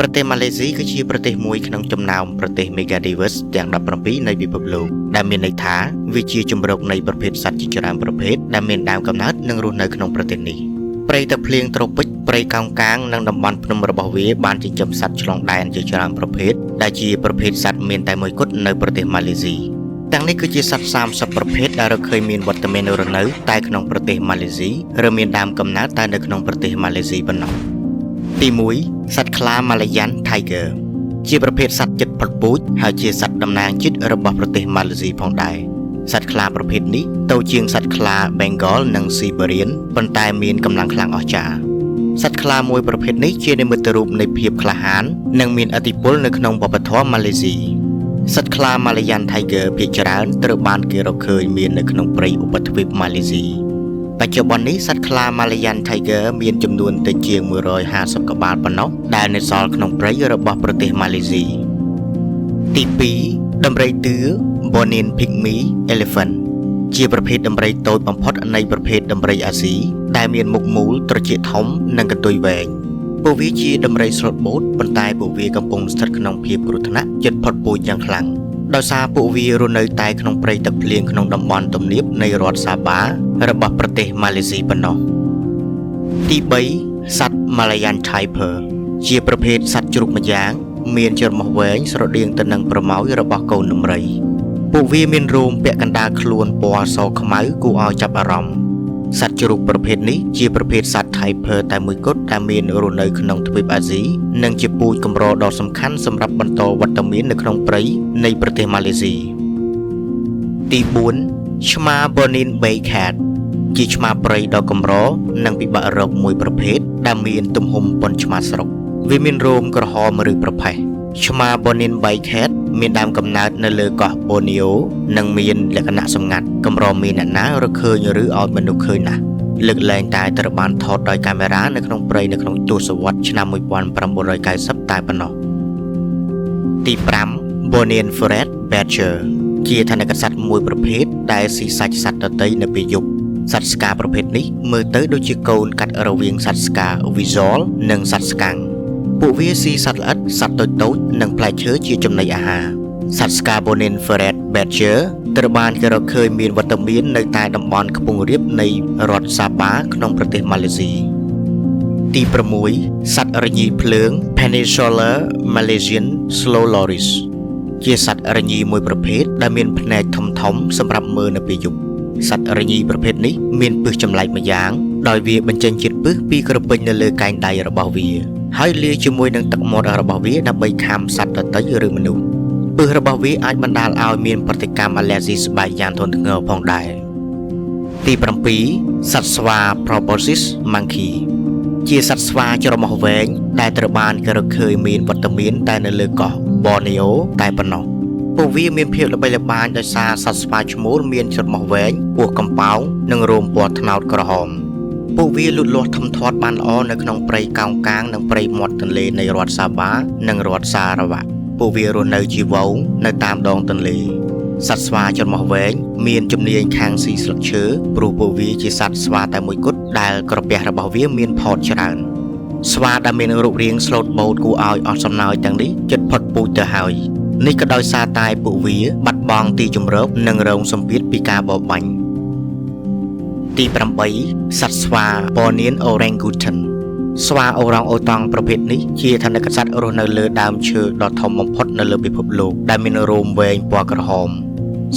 ប្រទេសម៉ាឡេស៊ីគឺជាប្រទេសមួយក្នុងចំណោមប្រទេស Mega Diverse ទាំង17នៃពិភពលោកដែលមានន័យថាវាជាជម្រកនៃប្រភេទសត្វជាច្រើនប្រភេទដែលមានដើមកំណើតនិងរស់នៅក្នុងប្រទេសនេះព្រៃទឹកភ្លៀងត្រូពិចព្រៃកោងកាងនិងតំបន់ភ្នំរបស់វាបានចិញ្ចឹមសត្វឆ្លងដែនជាច្រើនប្រភេទដែលជាប្រភេទសត្វមានតែមួយគត់នៅប្រទេសម៉ាឡេស៊ីទាំងនេះគឺជាសត្វ30ប្រភេទដែលរកឃើញមានវត្តមានរស់នៅតែក្នុងប្រទេសម៉ាឡេស៊ីឬមានដើមកំណើតតែនៅក្នុងប្រទេសម៉ាឡេស៊ីប៉ុណ្ណោះទី1សត្វខ្លា Malayan Tiger ជាប្រភេទសត្វជិតផុតពូជហើយជាសត្វតំណាងជាតិរបស់ប្រទេសម៉ាឡេស៊ីផងដែរសត្វខ្លាប្រភេទនេះតូចជាងសត្វខ្លា Bengal និង Siberian ប៉ុន្តែមានកម្លាំងខ្លាំងអស្ចារ្យសត្វខ្លាមួយប្រភេទនេះជានិមិត្តរូបនៃភាពក្លាហាននិងមានឥទ្ធិពលនៅក្នុងវប្បធម៌ម៉ាឡេស៊ីសត្វខ្លា Malayan Tiger ភាគច្រើនត្រូវបានគេរកឃើញមាននៅក្នុងព្រៃឧបទ្វីបម៉ាឡេស៊ីបច្ចុប្បន្ននេះសត្វខ្លា Malayan Tiger មានចំនួនតិចជាង150ក្បាលប៉ុណ្ណោះដែលនៅសល់ក្នុងព្រៃរបស់ប្រទេសម៉ាឡេស៊ីទី2ដំរីតឿ Bonin Pygmy Elephant ជាប្រភេទដំរីតូចបំផុតនៃប្រភេទដំរីអាស៊ីដែលមានមុខមូលត្រចៀកធំនិងកន្ទុយវែងពួកវាជាដំរីស្លូតបូតប៉ុន្តែពួកវាកំពុងស្ថិតក្នុងភាពគ្រោះថ្នាក់ជិតផុតពូជយ៉ាងខ្លាំងដោយសារពួកវារស់នៅតែក្នុងព្រៃទឹកភ្លៀងក្នុងតំបន់ទំនាបនៃរដ្ឋសាបារបស់ប្រទេសម៉ាឡេស៊ីប៉ុណ្ណោះទី3សត្វ Malayan Tiger ជាប្រភេទសត្វជ្រូកម្យ៉ាងមានច្រមុះវែងស្រដៀងទៅនឹងប្រមោយរបស់កូនដំរីពួកវាមានរោមពាក់កណ្ដាលខ្លួនពណ៌សខ្មៅគួរឲ្យចាប់អារម្មណ៍សត្វជ្រូកប្រភេទនេះជាប្រភេទសត្វ Tiger តែមួយគត់ដែលមានរស់នៅក្នុងទ្វីបអាស៊ីនិងជាពូជកម្រដ៏សំខាន់សម្រាប់បន្តវត្តមាននៅក្នុងព្រៃនៃប្រទេសម៉ាឡេស៊ីទី4ឆ្មា Bonin Bay Cat ជាឆ្មាព្រៃដ៏កម្រនិងពិបាករកមួយប្រភេទដែលមានទំហំប៉ុនឆ្មាស្រុកវាមានរោមក្រហមឬប្រផេះឆ្មា Bonin Bay Cat មានដើមកំណើតនៅលើកោះ Borneo និងមានលក្ខណៈសម្ងាត់កម្រមានអ្នកណារកឃើញឬឲ្យមនុស្សឃើញណាស់លើកលែងតែត្រូវបានថតដោយកាមេរ៉ានៅក្នុងព្រៃនៅក្នុងទសវត្សរ៍ឆ្នាំ1990តែប៉ុណ្ណោះទី5 Bonin Forest Badger ជាថនិកសត្វមួយប្រភេទដែលស៊ីសាច់សត្វដទៃនៅពេលយប់សត្វស្កាប្រភេទនេះមើលទៅដូចជាកូនកាត់រវាងសត្វស្កា Visual និងសត្វស្កាំងពួកវាស៊ីសត្វល្អិតសត្វតូចៗនិងផ្លែឈើជាចំណីអាហារសត្វស្កា Bonin Forest Badger ត្រូវបានគេរកឃើញមានវត្តមាននៅតែតំបន់ខ្ពង់រាបនៃរដ្ឋសាបាក្នុងប្រទេសម៉ាឡេស៊ីទី6សត្វរញីភ្លើង Peninsular Malaysian Slow Loris ជាសត្វរញីមួយប្រភេទដែលមានភ្នែកធំៗសម្រាប់មើលនៅពេលយប់សត្វរញីប្រភេទនេះមានពិសចម្លែកម្យ៉ាងដោយវាបញ្ចេញជាតិពិសពីក្រពេញនៅលើកែងដៃរបស់វាហើយលាយជាមួយនឹងទឹកមាត់របស់វាដើម្បីខាំសត្វដទៃឬមនុស្សពិសរបស់វាអាចបណ្ដាលឲ្យមានប្រតិកម្មអាឡែស៊ីស្បែកយ៉ាងធ្ងន់ធ្ងរផងដែរទី7សត្វស្វា Proboscis Monkey ជាសត្វស្វាច្រមុះវែងដែលត្រូវបានគេរកឃើញមានវត្តមានតែនៅលើកោះ Borneo តែប៉ុណ្ណោះពួកវាមានភាពល្បីល្បាញដោយសារសត្វស្វាឈ្មោលមានច្រមុះវែងពោះកំប៉ោងនិងរោមពណ៌ត្នោតក្រហមពួកវាលូតលាស់ធំធាត់បានល្អនៅក្នុងព្រៃកោងកាងនិងព្រៃមាត់ទន្លេនៃរដ្ឋសាបានិងរដ្ឋសារ៉ាវ៉ាក់ពួកវារស់នៅជាហ្វូងនៅតាមដងទន្លេសត្វស្វាច្រមុះវែងមានជំនាញខាងស៊ីស្លឹកឈើព្រោះពួកវាជាសត្វស្វាតែមួយគត់ដែលក្រពះរបស់វាមានផោតច្រើនស្វាដែលមានរូបរាងស្លូតបូតគួរឲ្យអស់សំណើចទាំងនេះជិតផុតពូជទៅហើយនេះក៏ដោយសារតែពួកវាបាត់បង់ទីជម្រកនិងរងសម្ពាធពីការបរបាញ់ទី8សត្វស្វា Borneo Orangutan ស្វាអូរ៉ុងអូតង់ប្រភេទនេះជាថនិកសត្វរស់នៅលើដើមឈើដ៏ធំបំផុតនៅលើពិភពលោកដែលមានរោមវែងពណ៌ក្រហម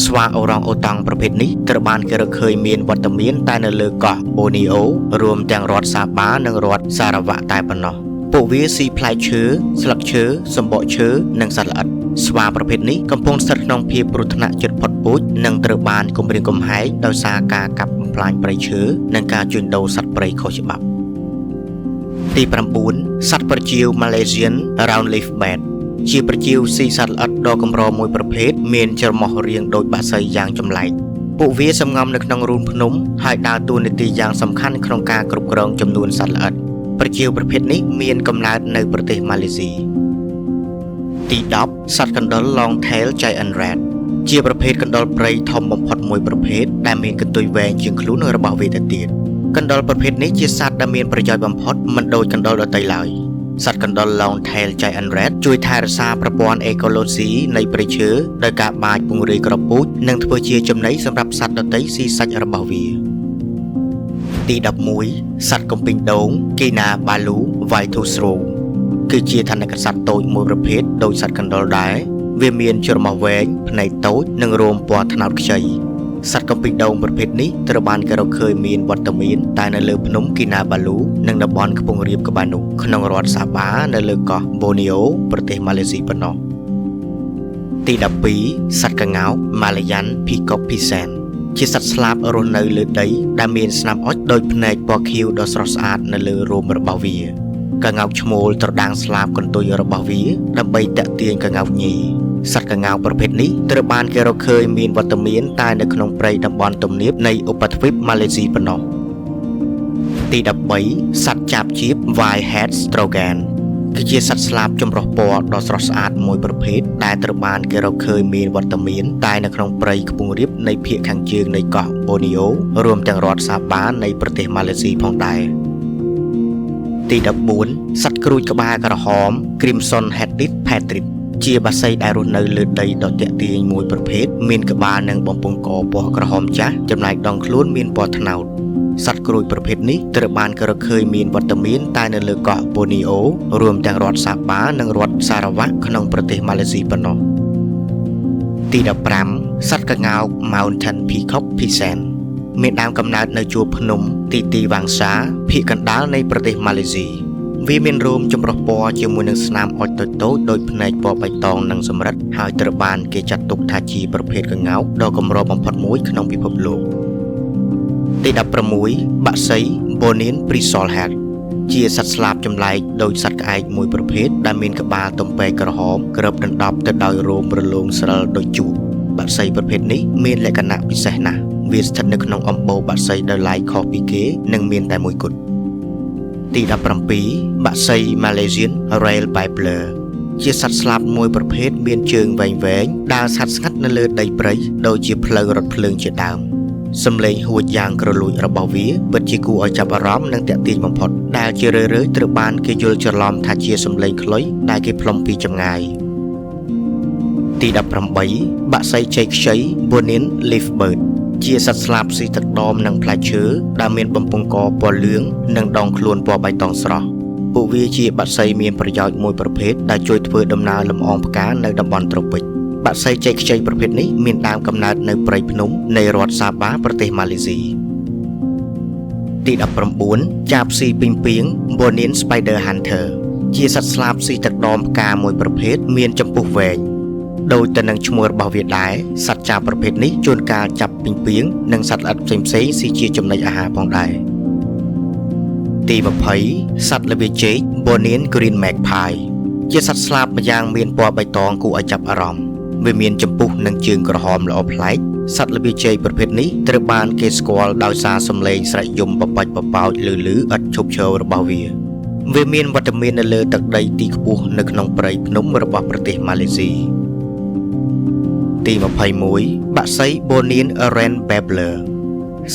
ស្វាអូរ៉ុងអូតង់ប្រភេទនេះត្រូវបានគេរកឃើញមានវត្តមានតែនៅលើកោះ Borneo រួមទាំងរដ្ឋសាបានិងរដ្ឋសារ៉ាវ៉ាក់តែប៉ុណ្ណោះពួកវាស៊ីផ្លែឈើស្លឹកឈើសម្បកឈើនិងសត្វល្អិតស្វាប្រភេទនេះកំពុងស្ថិតក្នុងភាពគ្រោះថ្នាក់ជិតផុតពូជនិងត្រូវបានគំរាមកំហែងដោយសារការកាប់បំផ្លាញព្រៃឈើនិងការជួញដូរសត្វព្រៃខុសច្បាប់ទី9សត្វប្រចៀវ Malaysian Roundleaf Bat ជាប្រចៀវស៊ីសត្វល្អិតដ៏កម្រមួយប្រភេទមានច្រមុះរាងដូចបក្សីយ៉ាងចម្លែកពួកវាសំងំនៅក្នុងរូងភ្នំហើយដើរតួនាទីយ៉ាងសំខាន់ក្នុងការគ្រប់គ្រងចំនួនសត្វល្អិតប្រចៀវប្រភេទនេះមានកំណើតនៅប្រទេសម៉ាឡេស៊ីទី10សត្វកណ្ដុរ Long-tailed Giant Rat ជាប្រភេទកណ្ដុរព្រៃធំបំផុតមួយប្រភេទដែលមានកន្ទុយវែងជាងខ្លួនរបស់វាទៅទៀតកណ្ដុរប្រភេទនេះជាសត្វដែលមានប្រយោជន៍បំផុតមិនដូចកណ្ដុរដទៃឡើយ សត្វកណ្ដុរ Long-tailed Giant Rat ជួយថែរក្សាប្រព័ន្ធអេកូឡូស៊ីនៃព្រៃឈើដោយការបាចពង្រាយគ្រាប់ពូជនិងធ្វើជាចំណីសម្រាប់សត្វដទៃស៊ីសាច់របស់វាទី11សត្វកំពីងដូង Kinabalu Vitusaurus គឺជាថនិកសត្វតូចមួយប្រភេទដូចសត្វកណ្ដុរដែរវាមានច្រមុះវែងភ្នែកតូចនិងរោមពណ៌ត្នោតខ្ចីសត្វកំពីងដូងប្រភេទនេះត្រូវបានគេរកឃើញមានវត្តមានតែនៅលើភ្នំ Kinabalu និងតំបន់ខ្ពង់រាបក្បាលនោះក្នុងរដ្ឋសាបានៅលើកោះ Borneo ប្រទេសម៉ាឡេស៊ីប៉ុណ្ណោះទី12សត្វក្ងោក Malayan Peacock Pisan ជាសត្វស្លាបរស់នៅលើដីដែលមានស្នាមអុចដូចភ្នែកពណ៌ខៀវដ៏ស្រស់ស្អាតនៅលើរោមរបស់វាក្ងោកឈ្មោលត្រដាងស្លាបកន្ទុយរបស់វាដើម្បីតាក់ទាញក្ងោកញីសត្វក្ងោកប្រភេទនេះត្រូវបានគេរកឃើញមានវត្តមានតែនៅក្នុងព្រៃតំបន់ទំនាបនៃឧបទ្វីបម៉ាឡេស៊ីប៉ុណ្ណោះទី13សត្វចាបជៀប White-head Strogan គឺជាសត្វស្លាបចម្រុះពណ៌ដ៏ស្រស់ស្អាតមួយប្រភេទដែលត្រូវបានគេរកឃើញមានវត្តមានតែនៅក្នុងព្រៃខ្ពង់រាបនៃភាគខាងជើងនៃកោះ Borneo រួមទាំងរដ្ឋសាបានៃប្រទេសម៉ាឡេស៊ីផងដែរទី14សត្វគ្រួចក្បាលក្រហម Crimson-headed Partridge ជាបក្សីដែលរស់នៅលើដីដ៏ទាក់ទាញមួយប្រភេទមានក្បាលនិងបំពង់កពណ៌ក្រហមចាស់ចំណែកដងខ្លួនមានពណ៌ត្នោតសត្វគ្រួចប្រភេទនេះត្រូវបានគេរកឃើញមានវត្តមានតែនៅលើកោះ Borneo រួមទាំងរដ្ឋសាបានិងរដ្ឋសារ៉ាវ៉ាក់ក្នុងប្រទេសម៉ាឡេស៊ីប៉ុណ្ណោះទី15សត្វក្ងោក Mountain Peacock Pisan មានដើមកំណើតនៅជួរភ្នំទីវ៉ាងសាភាគកណ្ដាលនៃប្រទេសម៉ាឡេស៊ីវាមានរោមចម្រុះពណ៌ជាមួយនឹងស្នាមអុចតូចៗដូចភ្នែកពណ៌បៃតងនិងសម្រិតហើយត្រូវបានគេចាត់ទុកថាជាប្រភេទក្ងោកដ៏កម្របំផុតមួយក្នុងពិភពលោកទី16បក្សី Bonin Bristlehead ជាសត្វស្លាបចម្លែកដូចសត្វក្អែកមួយប្រភេទដែលមានក្បាលទំពែកក្រហមគ្របដណ្ដប់ទៅដោយរោមរលោងស្រិលដូចជូតបក្សីប្រភេទនេះមានលក្ខណៈពិសេសណាស់វាស្ថិតនៅក្នុងអំបូរបក្សីដោយឡែកខុសពីគេនិងមានតែមួយគត់ទី17បក្សី Malaysian Rail Babbler ជាសត្វស្លាបមួយប្រភេទមានជើងវែងៗដើរស្ងាត់ស្ងាត់នៅលើដីព្រៃដូចជាផ្លូវរថភ្លើងជាដើមសំឡេងហួចយ៉ាងក្រលួចរបស់វាពិតជាគួរឲ្យចាប់អារម្មណ៍និងទាក់ទាញបំផុតដែលជារឿយៗត្រូវបានគេយល់ច្រឡំថាជាសំឡេងខ្លុយដែលគេផ្លុំពីចម្ងាយទី18បក្សីជ័យខ្ចី Bonin Leafbird ជាសត្វស្លាបស៊ីទឹកដមនិងផ្លែឈើដែលមានបំពង់កពណ៌លឿងនិងដងខ្លួនពណ៌បៃតងស្រស់ពួកវាជាបក្សីមានប្រយោជន៍មួយប្រភេទដែលជួយធ្វើដំណើរលំអងផ្កានៅតំបន់ត្រូពិកបក្សីជ័យខ្ចីប្រភេទនេះមានដើមកំណើតនៅព្រៃភ្នំនៃរដ្ឋសាបាប្រទេសម៉ាឡេស៊ីទី19ចាបស៊ីពីងពីង Bonin Spider Hunter ជាសត្វស្លាបស៊ីទឹកដមផ្កាមួយប្រភេទមានចំពុះវែងដោយទៅនឹងឈ្មោះរបស់វាដែរសត្វចាបប្រភេទនេះជួនកាលចាប់ពីងពីងនិងសត្វល្អិតផ្សេងៗស៊ីជាចំណីអាហារផងដែរទី20សត្វល្វាចេក Bonin Green Magpie ជាសត្វស្លាបម្យ៉ាងមានពណ៌បៃតងគួរឲ្យចាប់អារម្មណ៍វាមានចំពុះនិងជើងក្រហមល្អប្លែកសត្វល្វាចេកប្រភេទនេះត្រូវបានគេស្គាល់ដោយសារសំឡេងស្រែកយំបបាច់បបោចឮៗឥតឈប់ឈររបស់វាមានវត្តមាននៅលើទឹកដីទីខ្ពស់នៅក្នុងព្រៃភ្នំរបស់ប្រទេសម៉ាឡេស៊ីទី21បក្សី Bonin Rail Babbler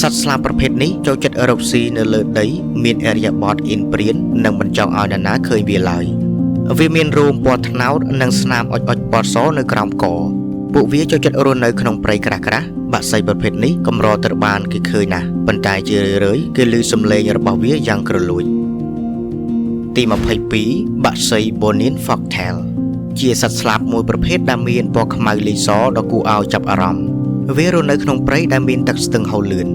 សត្វស្លាបប្រភេទនេះចូលចិត្តរកស៊ីនៅលើដីមានឥរិយាបថអ៊ីនព្រាននិងមិនចង់ឲ្យនរណាឃើញវាឡើយវាមានរោមពណ៌ត្នោតនិងស្នាមអុចពណ៌សនៅក្រោមកពួកវាចូលចិត្តរស់នៅក្នុងព្រៃក្រាស់ៗបក្សីប្រភេទនេះកម្រត្រូវបានគេឃើញណាស់ប៉ុន្តែជារឿយៗគេឮសំឡេងរបស់វាយ៉ាងក្រលួចទី22បក្សី Bonin Foxtail ជាសត្វស្លាបមួយប្រភេទដែលមានពណ៌ខ្មៅលាយសដ៏គួរឲ្យចាប់អារម្មណ៍វារស់នៅក្នុងព្រៃដែលមានទឹកស្ទឹងហូរលឿន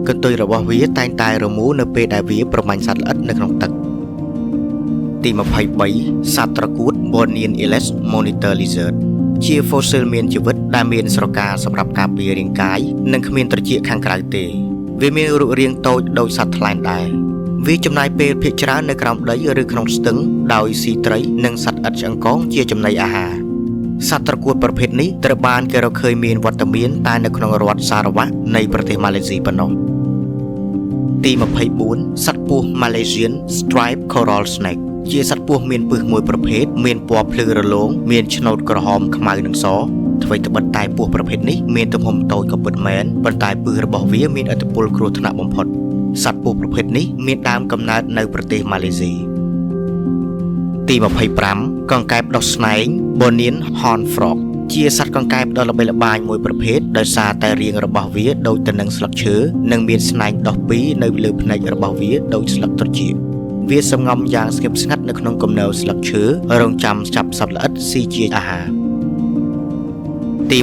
កន្ទុយរបស់វាតែងតែរមូរនៅពេលដែលវាប្រមាញ់សត្វល្អិតនៅក្នុងទឹកទី23សត្វត្រកួត Bonin Ellis Monitor Lizard ជា fossil មានជីវិតដែលមានស្រកាសម្រាប់ការពាររាងកាយនិងគ្មានត្រចៀកខាងក្រៅទេវាមានរូបរាងតូចដូចសត្វថ្លែងដែរវាចំណាយពេលភាគច្រើននៅក្រោមដីឬក្នុងស្ទឹងដោយស៊ីត្រីនិងសត្វឥតឆ្អឹងកងជាចំណីអាហារសត្វត្រកួតប្រភេទនេះត្រូវបានគេរកឃើញមានវត្តមានតែនៅក្នុងរដ្ឋសារ៉ាវ៉ាក់នៃប្រទេសម៉ាឡេស៊ីប៉ុណ្ណោះទី24សត្វពស់ Malaysian Striped Coral Snake ជាសត្វពស់មានពិសមួយប្រភេទមានពណ៌ភ្លឺរលោងមានឆ្នូតក្រហមខ្មៅនិងសអ្វីត្បិតតែពស់ប្រភេទនេះមានទំហំតូចក៏ពិតមែនប៉ុន្តែពិសរបស់វាមានឥទ្ធិពលគ្រោះថ្នាក់បំផុតសត្វពស់ប្រភេទនេះមានដើមកំណើតនៅប្រទេសម៉ាឡេស៊ី ទី25កង្កែបដោះស្នែង Bonian Horn Frog ជាសត្វកង្កែបដ៏ល្បីល្បាញមួយប្រភេទដោយសារតែរាងរបស់វាដូចទៅនឹងស្លឹកឈើនិងមានស្នែងដោះពីរនៅលើភ្នែករបស់វាដូចស្លឹកត្រចៀកវាសម្ងំយ៉ាងស្ងៀមស្ងាត់នៅក្នុងគំនរស្លឹកឈើរងចាំចាប់សត្វល្អិតស៊ីជាអាហារទី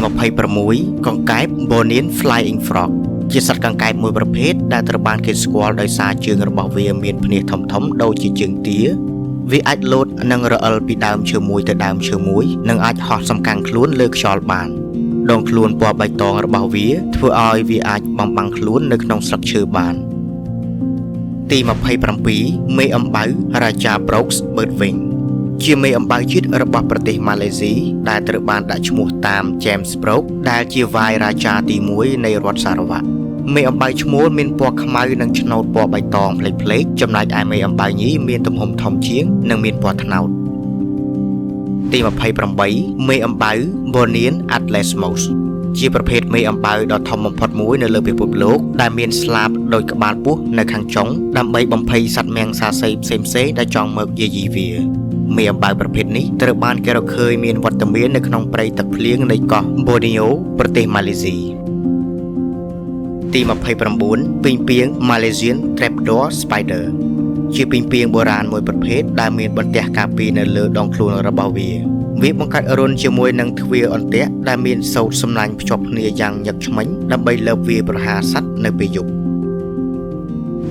26កង្កែប Bonian Flying Frog ជាសត្វកង្កែបមួយប្រភេទដែលត្រូវបានគេស្គាល់ដោយសារជើងរបស់វាមានភ្នាសធំៗដូចជាជើងទាវាអាចលោតនិងរអិលពីដើមឈើមួយទៅដើមឈើមួយនិងអាចហោះសំកាំងខ្លួនលើខ្យល់បានដងខ្លួនពណ៌បៃតងរបស់វាធ្វើឲ្យវាអាចបំបាំងខ្លួននៅក្នុងស្លឹកឈើបានទី27មេអំបៅ Raja Brooks Birdwing ជាមេអំបៅជាតិរបស់ប្រទេសម៉ាឡេស៊ីដែលត្រូវបានដាក់ឈ្មោះតាម James Brooks ដែលជាវាយរាចាទី1នៃរដ្ឋសារ៉ាវ៉ាក់មេអំបៅឈ្មោលមានពណ៌ខ្មៅនិងឆ្នូតពណ៌បៃតងប្លែកៗចំណែកឯមេអំបៅញីមានទំហំធំជាងនិងមានពណ៌ត្នោតទី28មេអំបៅ Bonian Atlas Mouse ជាប្រភេទមេអំបៅដ៏ធំបំផុតមួយនៅលើពិភពលោកដែលមានស្លាបដូចក្បាលពស់នៅខាងចុងដើម្បីបំភ័យសត្វមៀងសាសីផ្សេងៗដែលចង់មកយាយីវាមេអំបៅប្រភេទនេះត្រូវបានគេរកឃើញមានវត្តមាននៅក្នុងព្រៃទឹកភ្លៀងនៃកោះ Borneo ប្រទេសម៉ាឡេស៊ីទី29ពីងពាង Malaysian Trapdoor Spider ជាពីងពាងបុរាណមួយប្រភេទដែលមានបន្ទះការពារនៅលើដងខ្លួនរបស់វាបង្កើតរុនជាមួយនឹងទ្វារអន្ទាក់ដែលមានសោតសំណាញ់ភ្ជាប់គ្នាយ៉ាងញឹកឆ្មាញ់ដើម្បីលើបវាប្រហារសត្វនៅពេលយប់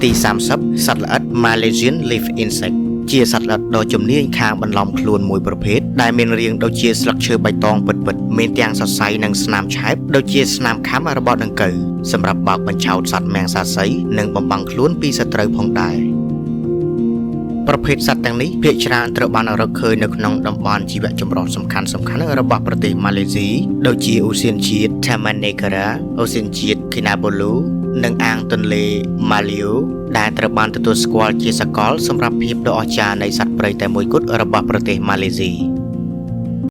ទី30សត្វល្អិត Malaysian Leaf Insect ជាសត្វល្អិតដ៏ជំនាញខាងបន្លំខ្លួនមួយប្រភេទដែលមានរាងដូចជាស្លឹកឈើបៃតងពិតៗមានទាំងសរសៃនិងស្នាមឆែបដូចជាស្នាមខាំរបស់ដង្កូវសម្រាប់បោកបញ្ឆោតសត្វមៀងសាសីនិងបំបាំងខ្លួនពីសត្រូវផងដែរប្រភេទសត្វទាំងនេះភាគច្រើនត្រូវបានរកឃើញនៅក្នុងតំបន់ជីវៈចម្រុះសំខាន់ៗរបស់ប្រទេសម៉ាឡេស៊ីដូចជាឧទ្យានជាតិ Taman Negara ឧទ្យានជាតិ Kinabalu និងអាងទន្លេ Maleo ដែលត្រូវបានទទួលស្គាល់ជាសកលសម្រាប់ភាពដ៏អស្ចារ្យនៃសត្វព្រៃតែមួយគត់របស់ប្រទេសម៉ាឡេស៊ី